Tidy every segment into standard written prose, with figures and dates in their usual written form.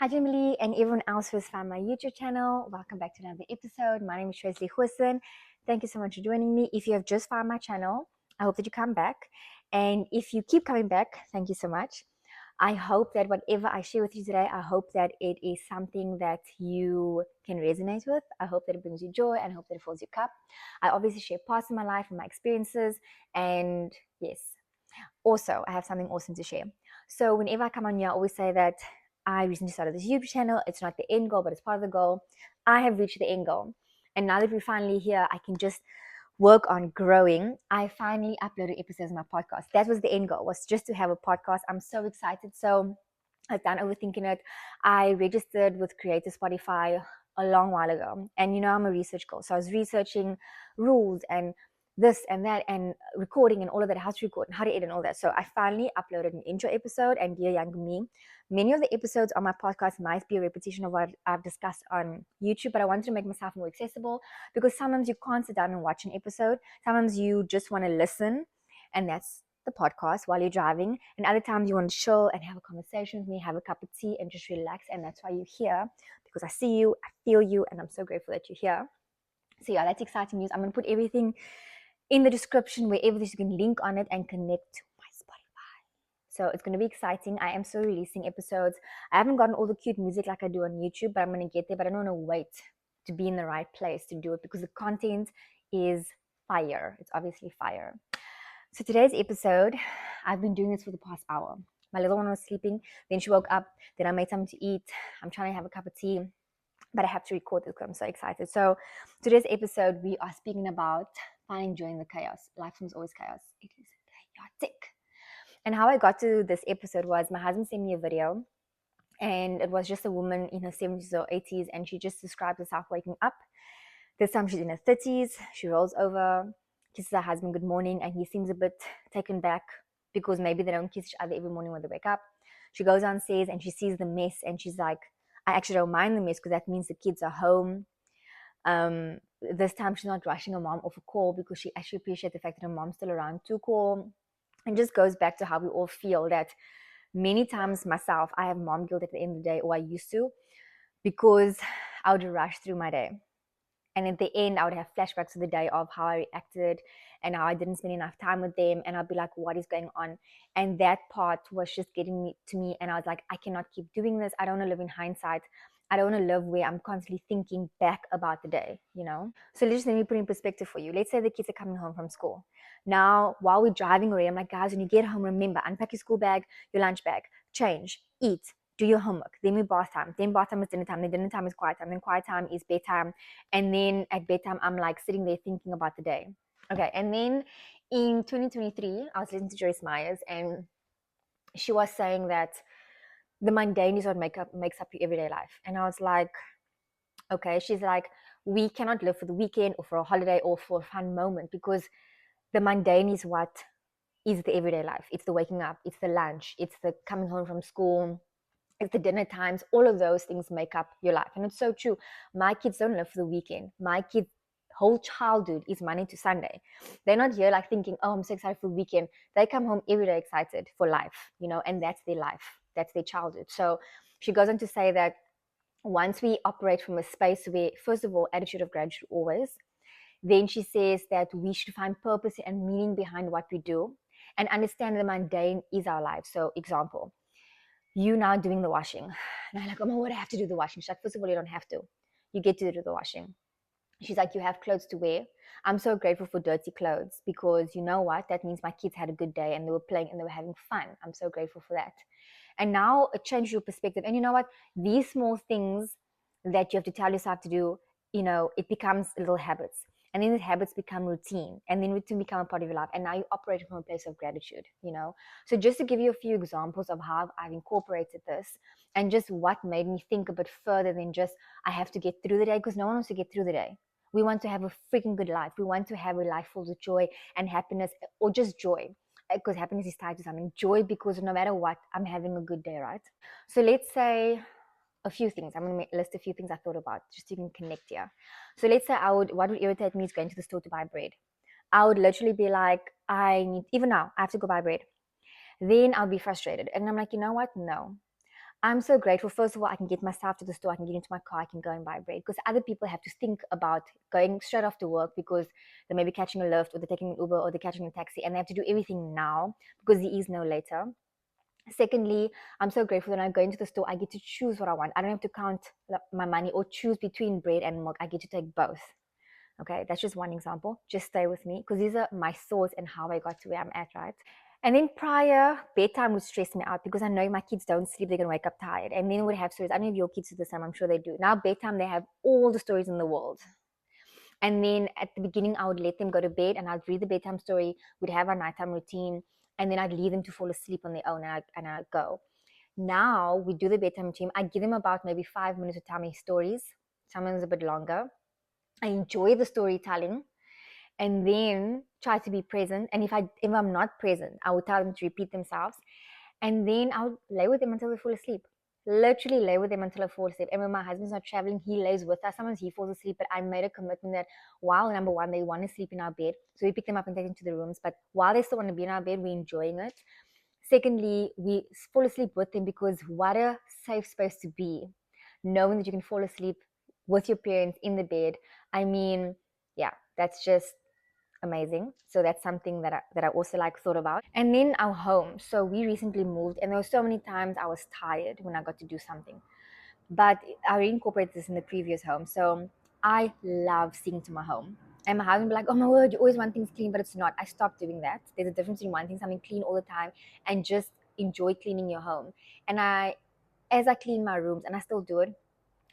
Hi, Jamily, and everyone else who's found my YouTube channel. Welcome back to another episode. My name is Tracy Hussein. Thank you so much for joining me. If you have just found my channel, I hope that you come back. And if you keep coming back, thank you so much. I hope that whatever I share with you today, I hope that it is something that you can resonate with. I hope that it brings you joy and I hope that it fills your cup. I obviously share parts of my life and my experiences. And yes, also, I have something awesome to share. So whenever I come on here, I always say that I recently started this YouTube channel. It's not the end goal, but it's part of the goal. I have reached the end goal. And now that we're finally here, I can just work on growing. I finally uploaded episodes of my podcast. That was the end goal, was just to have a podcast. I'm so excited. So I've done overthinking it. I registered with Creator Spotify a long while ago. And I'm a research girl. So I was researching rules and this and that and recording and all of that, how to record and how to edit and all that. So I finally uploaded an intro episode, and dear young me, many of the episodes on my podcast might be a repetition of what I've discussed on YouTube, but I wanted to make myself more accessible because sometimes you can't sit down and watch an episode. Sometimes you just want to listen, and that's the podcast while you're driving, and other times you want to chill and have a conversation with me, have a cup of tea and just relax. And that's why you're here, because I see you, I feel you, and I'm so grateful that you're here. So yeah, that's exciting news. I'm going to put everything in the description wherever you can link on it and connect to my Spotify. So it's going to be exciting. I am still releasing episodes. I haven't gotten all the cute music like I do on YouTube, but I'm going to get there. But I don't want to wait to be in the right place to do it because the content is fire. It's obviously fire. So today's episode, I've been doing this for the past hour. My little one was sleeping, then she woke up, then I made something to eat. I'm trying to have a cup of tea, but I have to record this because I'm so excited. So today's episode, we are speaking about finding joy in the chaos. Life is always chaos. It is chaotic. And how I got to this episode was my husband sent me a video, and it was just a woman in her 70s or 80s, and she just described herself waking up. This time she's in her 30s. She rolls over, kisses her husband good morning, and he seems a bit taken back because maybe they don't kiss each other every morning when they wake up. She goes downstairs and she sees the mess, and she's like, I actually don't mind the mess because that means the kids are home. This time she's not rushing her mom off a call because she actually appreciates the fact that her mom's still around to call. And just goes back to how we all feel that many times myself, I have mom guilt at the end of the day, or I used to, because I would rush through my day. And at the end, I would have flashbacks of the day of how I reacted and how I didn't spend enough time with them. And I'd be like, what is going on? And that part was just getting me to me. And I was like, I cannot keep doing this. I don't want to live in hindsight. I don't want to live where I'm constantly thinking back about the day, So just let me put in perspective for you. Let's say the kids are coming home from school. Now, while we're driving away, I'm like, guys, when you get home, remember, unpack your school bag, your lunch bag, change, eat, do your homework, then we bath time, then bath time is dinner time, then dinner time is quiet time, then quiet time is bedtime, and then at bedtime I'm like sitting there thinking about the day. Okay, and then in 2023 I was listening to Joyce Myers, and she was saying that the mundane is what makes up your everyday life. And I was like, okay. She's like, we cannot live for the weekend or for a holiday or for a fun moment, because the mundane is what is the everyday life. It's the waking up, it's the lunch, it's the coming home from school, it's the dinner times. All of those things make up your life. And it's so true. My kids don't live for the weekend. My kids' whole childhood is Monday to Sunday. They're not here like thinking, oh, I'm so excited for the weekend. They come home every day excited for life, and that's their life. That's their childhood. So she goes on to say that once we operate from a space where, first of all, attitude of gratitude always, then she says that we should find purpose and meaning behind what we do and understand the mundane is our life. So example, you now doing the washing. And I'm like, oh, what do I have to do the washing? She's like, first of all, you don't have to. You get to do the washing. She's like, you have clothes to wear. I'm so grateful for dirty clothes, because you know what? That means my kids had a good day and they were playing and they were having fun. I'm so grateful for that. And now it changed your perspective. And you know what? These small things that you have to tell yourself to do, it becomes little habits. And then the habits become routine, and then routine become a part of your life. And now you operate from a place of gratitude, So just to give you a few examples of how I've incorporated this, and just what made me think a bit further than just, I have to get through the day, because no one wants to get through the day. We want to have a freaking good life. We want to have a life full of joy and happiness, or just joy, because happiness is tied to something. Joy, because no matter what, I'm having a good day, right? So let's say a few things. I'm going to list a few things I thought about just so you can connect here. So let's say what would irritate me is going to the store to buy bread. I would literally be like, even now, I have to go buy bread. Then I'll be frustrated. And I'm like, you know what? No. I'm so grateful. First of all, I can get myself to the store, I can get into my car, I can go and buy bread, because other people have to think about going straight after work because they may be catching a lift or they're taking an Uber or they're catching a taxi, and they have to do everything now because there is no later. Secondly, I'm so grateful that when I go into the store, I get to choose what I want. I don't have to count my money or choose between bread and milk. I get to take both. Okay, that's just one example. Just stay with me because these are my thoughts and how I got to where I'm at, right? And then prior, bedtime would stress me out because I know my kids don't sleep, they're gonna wake up tired. And then we would have stories. I don't know if your kids do the same, I'm sure they do. Now, bedtime, they have all the stories in the world. And then at the beginning, I would let them go to bed and I'd read the bedtime story, we'd have our nighttime routine, and then I'd leave them to fall asleep on their own and I'd go. Now we do the bedtime routine. I give them about maybe 5 minutes to tell me stories, sometimes a bit longer. I enjoy the storytelling and then try to be present. And if I'm not present, I would tell them to repeat themselves. And then I would lay with them until they fall asleep. Literally lay with them until I fall asleep. And when my husband's not traveling, he lays with us. Sometimes he falls asleep, but I made a commitment that while number one, they want to sleep in our bed. So we pick them up and take them to the rooms. But while they still want to be in our bed, we're enjoying it. Secondly, we fall asleep with them because what a safe space to be, knowing that you can fall asleep with your parents in the bed. I mean, yeah, that's just amazing. So that's something that I also like thought about. And then our home. So we recently moved, and there were so many times I was tired when I got to do something. But I incorporated this in the previous home. So I love seeing to my home. And my husband would be like, oh my word, you always want things clean, but it's not. I stopped doing that. There's a difference between wanting something clean all the time and just enjoy cleaning your home. And as I clean my rooms, and I still do it,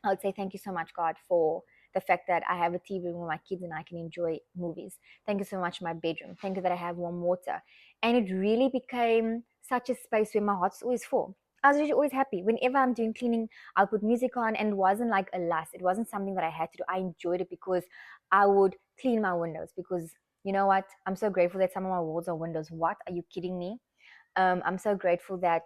I would say thank you so much, God, for the fact that I have a TV room where my kids and I can enjoy movies. Thank you so much for my bedroom. Thank you that I have warm water. And it really became such a space where my heart's always full. I was really always happy. Whenever I'm doing cleaning, I'll put music on, and it wasn't like a lust. It wasn't something that I had to do. I enjoyed it because I would clean my windows because you know what? I'm so grateful that some of my walls are windows. What? Are you kidding me? I'm so grateful that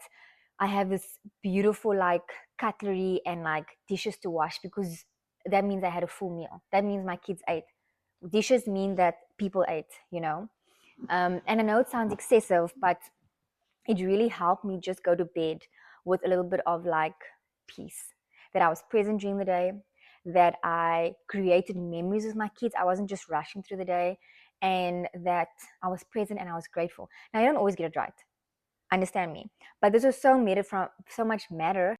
I have this beautiful like cutlery and like dishes to wash because that means I had a full meal. That means my kids ate. Dishes mean that people ate, you know. And I know it sounds excessive, but it really helped me just go to bed with a little bit of like peace. That I was present during the day, that I created memories with my kids. I wasn't just rushing through the day, and that I was present and I was grateful. Now, I don't always get it right, understand me, but this was so made it from so much matter